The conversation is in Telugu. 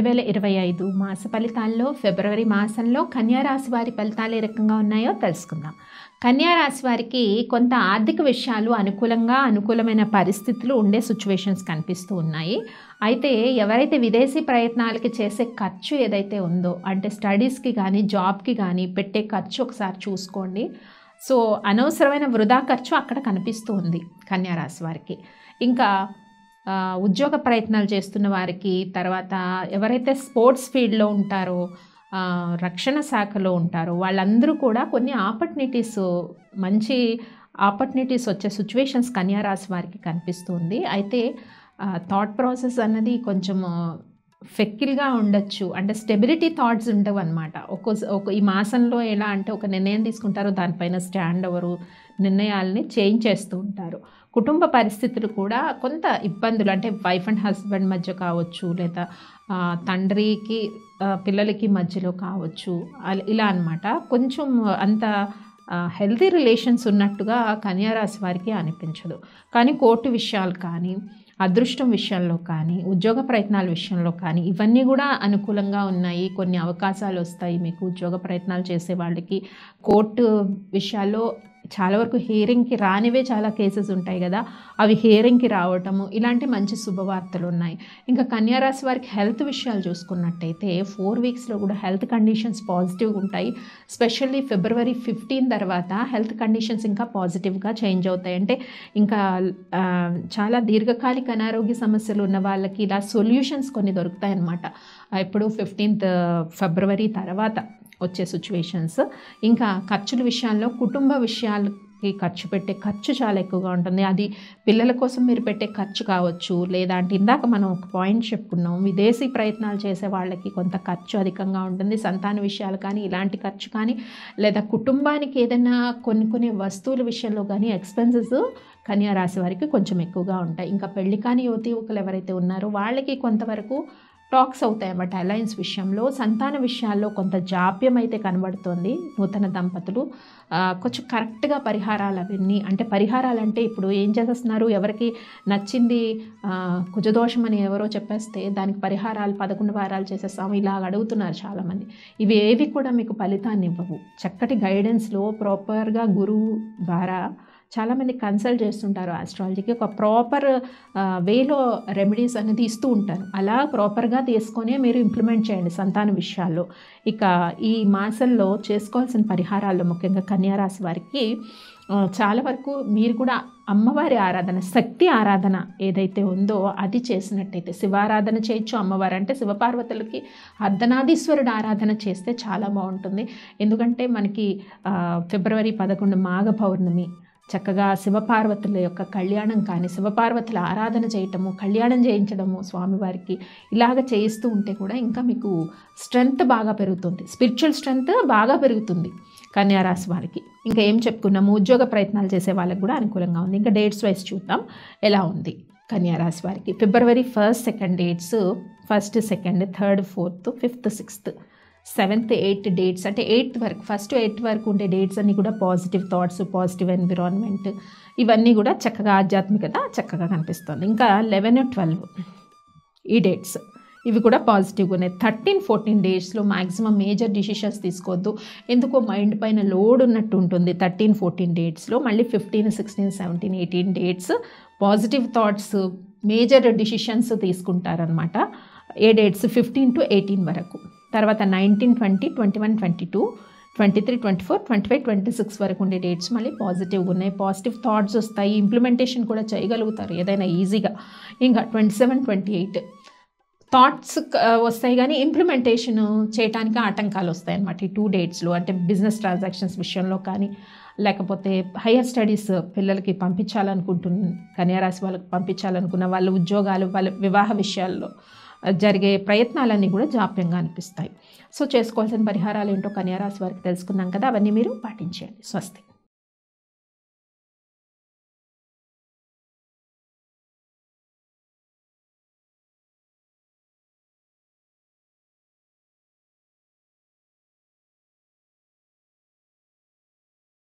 2025 మాస ఫలితాల్లో ఫిబ్రవరి మాసంలో కన్యా రాశి వారి ఫలితాలు ఏ రకంగా ఉన్నాయో తెలుసుకుందాం. కన్యా రాశి వారికి కొంత ఆర్థిక విషయాలు అనుకూలమైన పరిస్థితులు ఉండే సిచ్యువేషన్స్ కనిపిస్తూ ఉన్నాయి. అయితే ఎవరైతే విదేశీ ప్రయత్నాలకి చేసే ఖర్చు ఏదైతే ఉందో, అంటే స్టడీస్కి కానీ జాబ్కి కానీ పెట్టే ఖర్చు ఒకసారి చూసుకోండి. సో అనవసరమైన వృధా ఖర్చు అక్కడ కనిపిస్తూ ఉంది కన్యా రాశి వారికి. ఇంకా ఉద్యోగ ప్రయత్నాలు చేస్తున్న వారికి, తర్వాత ఎవరైతే స్పోర్ట్స్ ఫీల్డ్లో ఉంటారో, రక్షణ శాఖలో ఉంటారో వాళ్ళందరూ కూడా కొన్ని మంచి ఆపర్చునిటీస్ వచ్చే సిచ్యువేషన్స్ కన్యా రాశి వారికి కనిపిస్తుంది. అయితే థాట్ ప్రాసెస్ అన్నది కొంచెం ఫెక్కిల్గా ఉండొచ్చు, అంటే స్టెబిలిటీ థాట్స్ ఉండవు అనమాట. ఈ మాసంలో ఎలా అంటే ఒక నిర్ణయం తీసుకుంటారో దానిపైన స్టాండ్ అవ్వరు, నిర్ణయాలని చేంజ్ చేస్తూ ఉంటారు. కుటుంబ పరిస్థితులు కూడా కొంత ఇబ్బందులు, అంటే వైఫ్ అండ్ హస్బెండ్ మధ్య కావచ్చు, లేదా తండ్రికి పిల్లలకి మధ్యలో కావచ్చు, ఇలా అనమాట. కొంచెం అంత హెల్తీ రిలేషన్స్ ఉన్నట్టుగా కన్యా రాశి వారికి అనిపించదు. కానీ కోర్టు విషయాలు కానీ, అదృష్టం విషయంలో కానీ, ఉద్యోగ ప్రయత్నాల విషయంలో కానీ ఇవన్నీ కూడా అనుకూలంగా ఉన్నాయి. కొన్ని అవకాశాలు వస్తాయి మీకు. ఉద్యోగ ప్రయత్నాలు చేసే వాళ్ళకి కోర్టు విషయాల్లో చాలా వరకు హియరింగ్కి రానివే చాలా కేసెస్ ఉంటాయి కదా, అవి హియరింగ్కి రావటము, ఇలాంటి మంచి శుభవార్తలు ఉన్నాయి. ఇంకా కన్యా రాశి వారికి హెల్త్ విషయాలు చూసుకున్నట్టయితే 4 వీక్స్లో కూడా హెల్త్ కండిషన్స్ పాజిటివ్గా ఉంటాయి. స్పెషల్లీ ఫిబ్రవరి 15 తర్వాత హెల్త్ కండిషన్స్ ఇంకా పాజిటివ్గా చేంజ్ అవుతాయి. అంటే ఇంకా చాలా దీర్ఘకాలిక అనారోగ్య సమస్యలు ఉన్న వాళ్ళకి ఇలా సొల్యూషన్స్ కొన్ని దొరుకుతాయి అన్నమాట. ఇప్పుడు 15th ఫిబ్రవరి తర్వాత వచ్చే సిచ్యువేషన్స్. ఇంకా ఖర్చుల విషయాల్లో కుటుంబ విషయాలకి ఖర్చు పెట్టే ఖర్చు చాలా ఎక్కువగా ఉంటుంది. అది పిల్లల కోసం మీరు పెట్టే ఖర్చు కావచ్చు, లేదా అంటే ఇందాక మనం ఒక పాయింట్ చెప్పుకున్నాం, విదేశీ ప్రయత్నాలు చేసే వాళ్ళకి కొంత ఖర్చు అధికంగా ఉంటుంది. సంతాన విషయాలు కానీ, ఇలాంటి ఖర్చు కానీ, లేదా కుటుంబానికి ఏదైనా కొన్ని వస్తువుల విషయంలో కానీ ఎక్స్పెన్సెస్ కన్యా రాశి వారికి కొంచెం ఎక్కువగా ఉంటాయి. ఇంకా పెళ్లి కాని యువకులు ఎవరైతే ఉన్నారో వాళ్ళకి కొంతవరకు టాక్స్ అవుతాయి అన్నమాట అలయన్స్ విషయంలో. సంతాన విషయాల్లో కొంత జాప్యం అయితే కనబడుతోంది. నూతన దంపతులు కొంచెం కరెక్ట్గా పరిహారాలు అవన్నీ, అంటే పరిహారాలు అంటే ఇప్పుడు ఏం చేసేస్తున్నారు, ఎవరికి నచ్చింది కుజదోషం అని ఎవరో చెప్పేస్తే దానికి పరిహారాలు 11 వారాలు చేసేస్తాము ఇలాగ అడుగుతున్నారు చాలామంది. ఇవి ఏవి కూడా మీకు ఫలితాన్ని ఇవ్వవు. చక్కటి గైడెన్స్లో ప్రాపర్గా గురువు ద్వారా చాలామంది కన్సల్ట్ చేస్తుంటారు ఆస్ట్రాలజీకి. ఒక ప్రాపర్ వేలో రెమెడీస్ అనేది ఇస్తూ ఉంటారు. అలా ప్రాపర్గా తీసుకొని మీరు ఇంప్లిమెంట్ చేయండి సంతాన విషయాల్లో. ఇక ఈ మాసంలో చేసుకోవాల్సిన పరిహారాల్లో ముఖ్యంగా కన్యా రాశి వారికి చాలా వరకు మీరు కూడా అమ్మవారి ఆరాధన, శక్తి ఆరాధన ఏదైతే ఉందో అది చేసినట్టయితే, శివారాధన చేయొచ్చు. అమ్మవారు అంటే శివపార్వతులకి అర్ధనాదీశ్వరుడు ఆరాధన చేస్తే చాలా బాగుంటుంది. ఎందుకంటే మనకి ఫిబ్రవరి 11 మాఘ పౌర్ణమి, చక్కగా శివపార్వతుల యొక్క కళ్యాణం కానీ, శివపార్వతుల ఆరాధన చేయటము, కళ్యాణం చేయించడము స్వామివారికి, ఇలాగ చేయిస్తూ ఉంటే కూడా ఇంకా మీకు స్ట్రెంగ్త్ బాగా పెరుగుతుంది, స్పిరిచువల్ స్ట్రెంగ్త్ బాగా పెరుగుతుంది కన్యా రాశి వారికి. ఇంకా ఏం చెప్పుకున్నాము, ఉద్యోగ ప్రయత్నాలు చేసే వాళ్ళకి కూడా అనుకూలంగా ఉంది. ఇంకా డేట్స్ వైజ్ చూద్దాం ఎలా ఉంది కన్యా రాశి వారికి. ఫిబ్రవరి 1st, 2nd dates, 1st, 2nd, 3rd, 4th, 5th, 6th, 7th, 8th dates, అంటే 8th వరకు, 1st to 8th వరకు ఉండే డేట్స్ అన్నీ కూడా పాజిటివ్ థాట్స్, పాజిటివ్ ఎన్విరాన్మెంట్, ఇవన్నీ కూడా చక్కగా ఆధ్యాత్మికత చక్కగా కనిపిస్తుంది. ఇంకా 11, 12 ఈ డేట్స్ ఇవి కూడా పాజిటివ్గా ఉన్నాయి. 13, 14 డేట్స్లో మ్యాక్సిమం మేజర్ డిసిషన్స్ తీసుకోవద్దు, ఎందుకో మైండ్ పైన లోడ్ ఉన్నట్టు ఉంటుంది 13, 14 డేట్స్లో. మళ్ళీ 15, 16, 17, 18 dates positive thoughts, major decisions తీసుకుంటారనమాట. ఏ డేట్స్ 15 to 18 వరకు. తర్వాత 19, 20, 21, 22, 23, 24, 25, 26 వరకు ఉండే డేట్స్ మళ్ళీ పాజిటివ్గా ఉన్నాయి. పాజిటివ్ థాట్స్ వస్తాయి, ఇంప్లిమెంటేషన్ కూడా చేయగలుగుతారు ఏదైనా ఈజీగా. ఇంకా 27, 28 థాట్స్ వస్తాయి కానీ ఇంప్లిమెంటేషన్ చేయడానికి ఆటంకాలు వస్తాయి అన్నమాట ఈ 2 డేట్స్లో. అంటే బిజినెస్ ట్రాన్సాక్షన్స్ విషయంలో కానీ, లేకపోతే హయ్యర్ స్టడీస్ పిల్లలకి పంపించాలనుకుంటున్న కన్యా రాశి వాళ్ళకి పంపించాలనుకున్న వాళ్ళ ఉద్యోగాలు, వాళ్ళ వివాహ విషయాల్లో జరిగే ప్రయత్నాలన్నీ కూడా జాప్యంగా అనిపిస్తాయి. సో చేసుకోవాల్సిన పరిహారాలు ఏంటో కన్యా రాశి వారికి తెలుసుకున్నాం కదా, అవన్నీ మీరు పాటించండి. స్వస్తి.